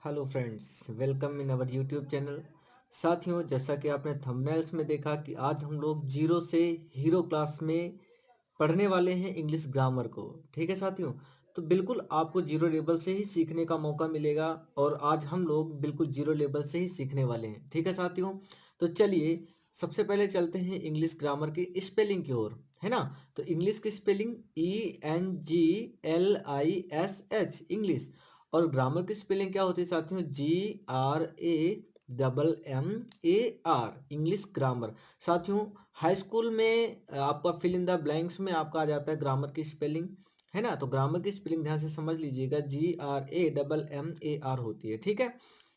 Hello friends, welcome in our YouTube channel. साथियों, जैसा कि आपने थंबनेल्स में देखा कि आज हम लोग जीरो से हीरो क्लास में पढ़ने वाले हैं इंग्लिश ग्रामर को। ठीक है साथियों, तो बिल्कुल आपको जीरो लेवल से ही सीखने का मौका मिलेगा और आज हम लोग बिल्कुल जीरो लेवल से ही सीखने वाले हैं। ठीक है साथियों, तो चलिए सबसे पहले चलते हैं इंग्लिश ग्रामर की स्पेलिंग की ओर, है ना। तो इंग्लिश की स्पेलिंग ENGLISH इंग्लिश, और ग्रामर की स्पेलिंग क्या होती है साथियों? GRAMMAR English grammar. साथियों, हाई स्कूल में आपका फिल इन द ब्लैंक्स में आपका आ जाता है ग्रामर की स्पेलिंग, है ना। तो ग्रामर की स्पेलिंग ध्यान से समझ लीजिएगा, GRAMMAR होती है। ठीक है,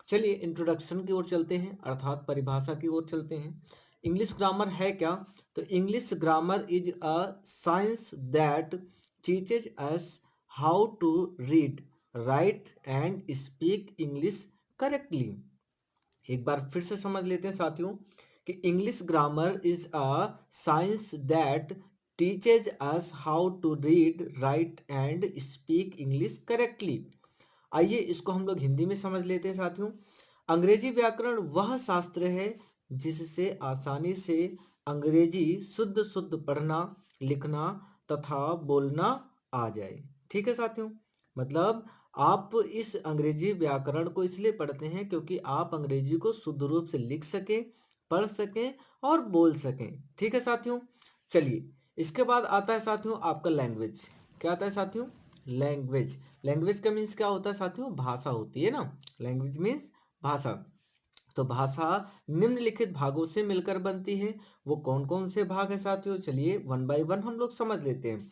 चलिए इंट्रोडक्शन की ओर चलते हैं, अर्थात परिभाषा की ओर चलते हैं। इंग्लिश ग्रामर है क्या? तो English grammar is a science that teaches us how to read, write and speak English correctly. एक बार फिर से समझ लेते हैं साथियों कि English grammar is a science that teaches us how to read, write and speak English correctly. आइए इसको हम लोग हिंदी में समझ लेते हैं साथियों। अंग्रेजी व्याकरण वह शास्त्र है जिससे आसानी से अंग्रेजी शुद्ध शुद्ध पढ़ना, लिखना तथा बोलना आ जाए। ठीक है साथियों, मतलब आप इस अंग्रेजी व्याकरण को इसलिए पढ़ते हैं क्योंकि आप अंग्रेजी को शुद्ध रूप से लिख सकें, पढ़ सकें और बोल सकें। ठीक है साथियों, चलिए इसके बाद आता है साथियों आपका लैंग्वेज। क्या आता है साथियों? लैंग्वेज। लैंग्वेज का मीन्स क्या होता है साथियों? भाषा होती है ना। लैंग्वेज मीन्स भाषा। तो भाषा निम्नलिखित भागों से मिलकर बनती है। वो कौन कौन से भाग है साथियों? चलिए वन बाय वन हम लोग समझ लेते हैं।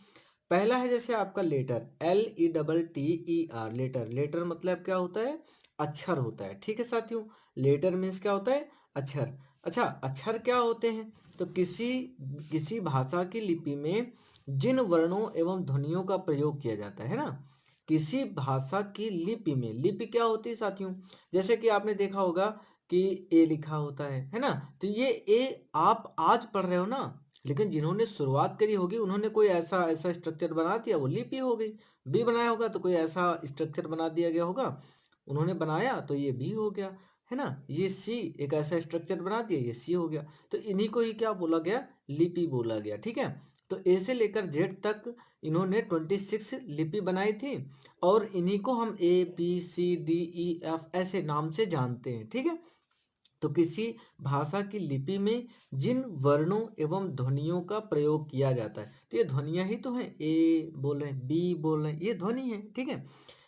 पहला है जैसे आपका लेटर, LETTER लेटर। लेटर मतलब क्या होता है? अक्षर होता है। ठीक है साथियों, लेटर मीन्स क्या होता है? अक्षर। अच्छा, अक्षर क्या होते हैं? तो किसी किसी भाषा की लिपि में जिन वर्णों एवं ध्वनियों का प्रयोग किया जाता है ना। किसी भाषा की लिपि में, लिपि क्या होती है साथियों? जैसे कि आपने देखा होगा कि ए लिखा होता है ना। तो ये ए आप आज पढ़ रहे हो ना, लेकिन जिन्होंने शुरुआत करी होगी उन्होंने कोई ऐसा ऐसा स्ट्रक्चर बना दिया, वो लिपि हो गई। बी बनाया होगा तो कोई ऐसा स्ट्रक्चर बना दिया गया होगा, उन्होंने बनाया तो ये बी हो गया, है ना। ये सी एक ऐसा स्ट्रक्चर बना दिया, ये सी हो गया। तो इन्हीं को ही क्या बोला गया? लिपि बोला गया। ठीक है, तो ए से लेकर जेड तक इन्होंने 26 लिपि बनाई थी और इन्हीं को हम ABCDEF ऐसे नाम से जानते हैं। ठीक है, तो किसी भाषा की लिपि में जिन वर्णों एवं ध्वनियों का प्रयोग किया जाता है, तो ये ध्वनियां ही तो हैं। ए बोल रहे हैं, बी बोल रहे हैं, ये ध्वनि है। ठीक है,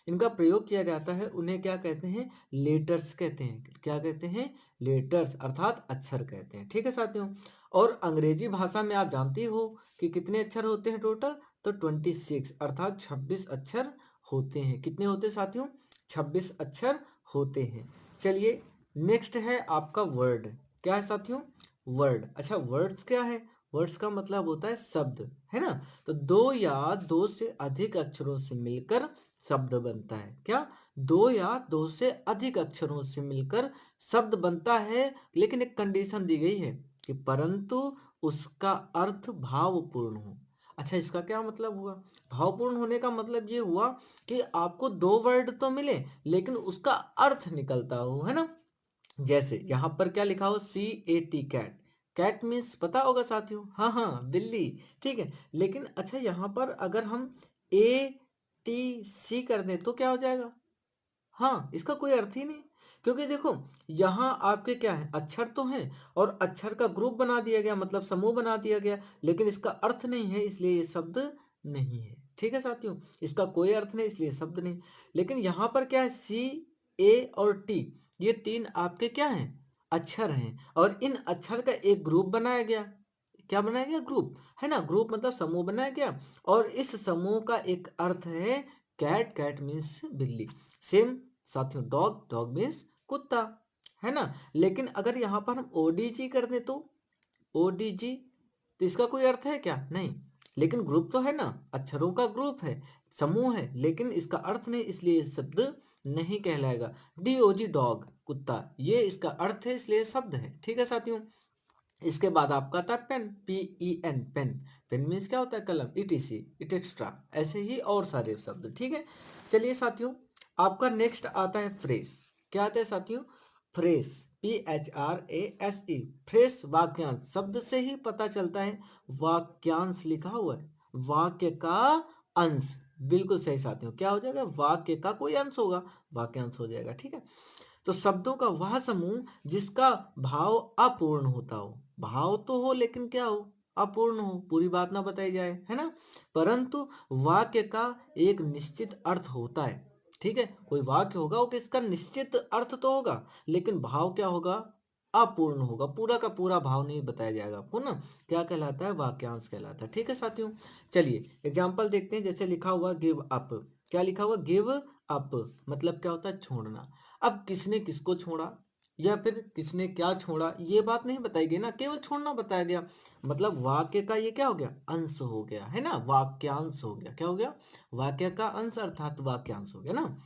इनका प्रयोग किया जाता है, उन्हें क्या कहते हैं? लेटर्स कहते हैं। क्या कहते हैं? लेटर्स, अर्थात अक्षर कहते हैं। ठीक है साथियों, और अंग्रेजी भाषा में आप जानते हो कि कितने अक्षर होते हैं टोटल? तो 26 अर्थात 26 अक्षर होते हैं। कितने होते हैं साथियों? 26 अक्षर होते हैं। चलिए नेक्स्ट है आपका वर्ड। क्या है साथियों? वर्ड। अच्छा, वर्ड्स क्या है? वर्ड्स का मतलब होता है शब्द, है ना। तो दो या दो से अधिक अक्षरों से मिलकर शब्द बनता है। क्या? दो या दो से अधिक अक्षरों से मिलकर शब्द बनता है, लेकिन एक कंडीशन दी गई है कि परंतु उसका अर्थ भावपूर्ण हो। अच्छा, इसका क्या मतलब हुआ? भावपूर्ण होने का मतलब ये हुआ कि आपको दो वर्ड तो मिले लेकिन उसका अर्थ निकलता हो, है ना। जैसे यहाँ पर क्या लिखा हो? CAT, cat. कैट मीन्स पता होगा साथियों, हाँ हाँ, बिल्ली। ठीक है, लेकिन अच्छा यहाँ पर अगर हम ATC कर दें तो क्या हो जाएगा? हाँ, इसका कोई अर्थ ही नहीं, क्योंकि देखो यहाँ आपके क्या है? अक्षर तो हैं और अक्षर का ग्रुप बना दिया गया, मतलब समूह बना दिया गया, लेकिन इसका अर्थ नहीं है, इसलिए ये शब्द नहीं है। ठीक है साथियों, इसका कोई अर्थ नहीं इसलिए शब्द नहीं। लेकिन यहाँ पर क्या है? CA और T, ये तीन आपके क्या हैं? अक्षर हैं, और इन अक्षर का एक ग्रुप बनाया गया। क्या बनाया गया? ग्रुप, है ना। ग्रुप मतलब समूह बनाया गया, और इस समूह का एक अर्थ है कैट। कैट मीन्स बिल्ली। सेम साथियों, डॉग। डॉग मीन्स कुत्ता, है ना। लेकिन अगर यहाँ पर हम ODG कर दें तो ODG, तो इसका कोई अर्थ है क्या? नहीं। लेकिन ग्रुप तो है ना, अक्षरों का ग्रुप है, समूह है, लेकिन इसका अर्थ नहीं, इसलिए ये शब्द नहीं कहलाएगा। DOG डॉग, कुत्ता, ये इसका अर्थ है इसलिए शब्द है। ठीक है साथियों, इसके बाद आपका था pen, PEN pen. Pen means क्या होता है? कलम। ETC इटेक्स्ट्रा, ऐसे ही और सारे शब्द। ठीक है, चलिए साथियों, आपका नेक्स्ट आता है फ्रेज। क्या आता है साथियों? फ्रेश, PHRASE, फ्रेश वाक्यांश, शब्द से ही पता चलता है वाक्यांश लिखा हुआ है, वाक्य का अंश। बिल्कुल सही साथियों, क्या हो जाएगा? वाक्य का कोई अंश होगा, वाक्यांश हो जाएगा। ठीक है, तो शब्दों का वह समूह जिसका भाव अपूर्ण होता हो, भाव तो हो लेकिन क्या हो? अपूर्ण हो, पूरी बात ना बताई जाए, है ना। परंतु वाक्य का एक निश्चित अर्थ होता है। ठीक है, कोई वाक्य होगा वो किसका निश्चित अर्थ तो होगा, लेकिन भाव क्या होगा? अपूर्ण होगा, पूरा का पूरा भाव नहीं बताया जाएगा आपको ना। क्या कहलाता है? वाक्यांश कहलाता है। ठीक है साथियों, चलिए एग्जाम्पल देखते हैं। जैसे लिखा हुआ गिव अप, क्या लिखा हुआ? गिव अप मतलब क्या होता है? छोड़ना। अब किसने किसको छोड़ा या फिर किसने क्या छोड़ा, ये बात नहीं बताई गई ना, केवल छोड़ना बताया गया। मतलब वाक्य का ये क्या हो गया? अंश हो गया, है ना, वाक्यांश हो गया। क्या हो गया? वाक्य का अंश अर्थात वाक्यांश हो गया ना।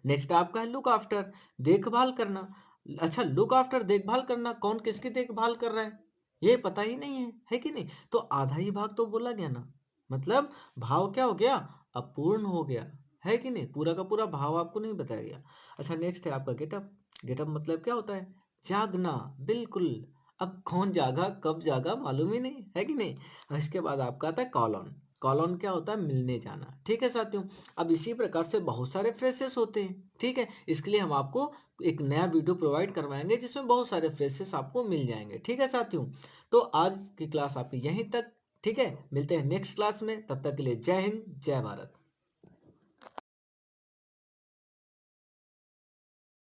नेक्स्ट आपका है लुक आफ्टर, देखभाल करना। अच्छा, लुक आफ्टर देखभाल करना, कौन किसकी देखभाल कर रहा है ये पता ही नहीं है कि नहीं? तो आधा ही भाग तो बोला गया ना, मतलब भाव क्या हो गया? अपूर्ण हो गया, है कि नहीं? पूरा का पूरा भाव आपको नहीं बताया गया। अच्छा नेक्स्ट है आपका गेटअप, गेटअप मतलब क्या होता है? जागना, बिल्कुल। अब कौन जागा कब जागा मालूम ही नहीं, है कि नहीं। इसके बाद आपका आता है कॉलॉन, कॉलॉन क्या होता है? मिलने जाना। ठीक है साथियों, अब इसी प्रकार से बहुत सारे फ्रेसेस होते हैं। ठीक है, इसके लिए हम आपको एक नया वीडियो प्रोवाइड करवाएंगे जिसमें बहुत सारे फ्रेसेस आपको मिल जाएंगे। ठीक है साथियों, तो आज की क्लास आपकी यहीं तक। ठीक है, मिलते हैं नेक्स्ट क्लास में, तब तक के लिए जय हिंद, जय भारत।